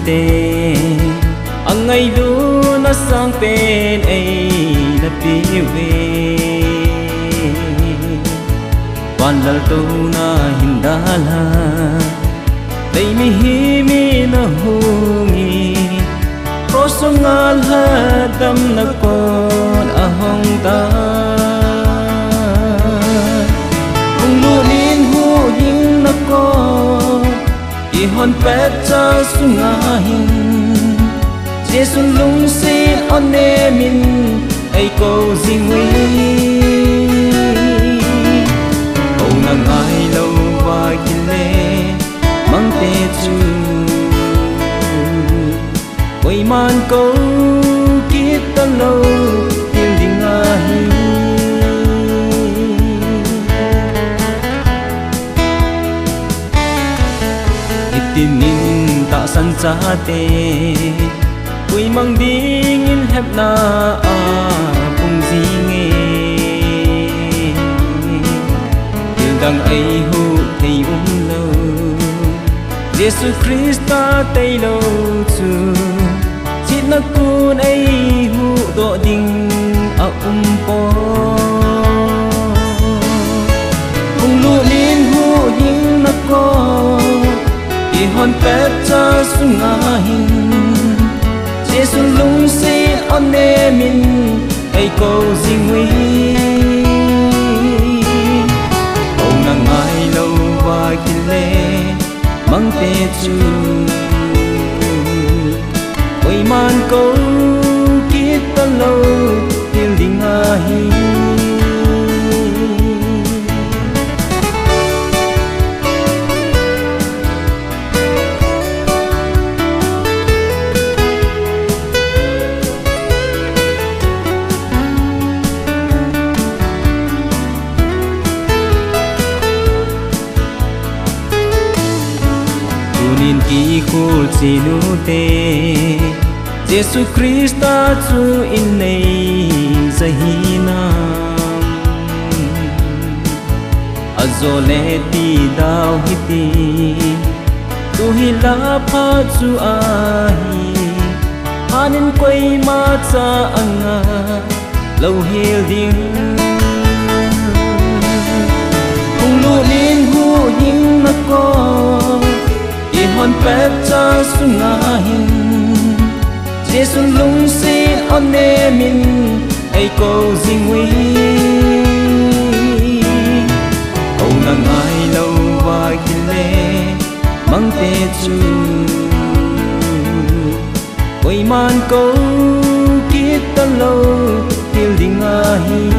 tê ang ngày lu nó sang tên ấy là bi về quan lal tu na hindala đây mi hi mi na hungi rosongal hadam na kon ahong ta kung lunin hu hing na ko ihon pet cha sungahin Jesus lung sin ane min ay ko zingwi âu na ngai lâu và kile mang te chu quay man câu kita lâu yêu ding ahi itinin ta san cha te quỳ mang đi in hẹp na cùng gì nghe yêu đằng ấy hu thì lâu Jesus Christ ta tay lâu chu chỉ na kun ấy hu độ đình po cùng lu nín hu hin na ko i hon pet cha sungahin Jesus lung sin ane min ay ko zingwi âu na ngai lâu và kile mang te chu quay man câu kita lâu yêu ding ahi nin ki khul chi nu te Jesus Christ ta chu in nei zahina azole ti dau hiti tu hi la pha chu ahi hanin quay ma cha anga lâu hil ding kung lu nin hu hing na ko hon pet cha sungahin Jesus lung sin ane min ay ko zingwi âu na ngai lâu và kile mang te chu quay man câu kita lâu yêu ding ahi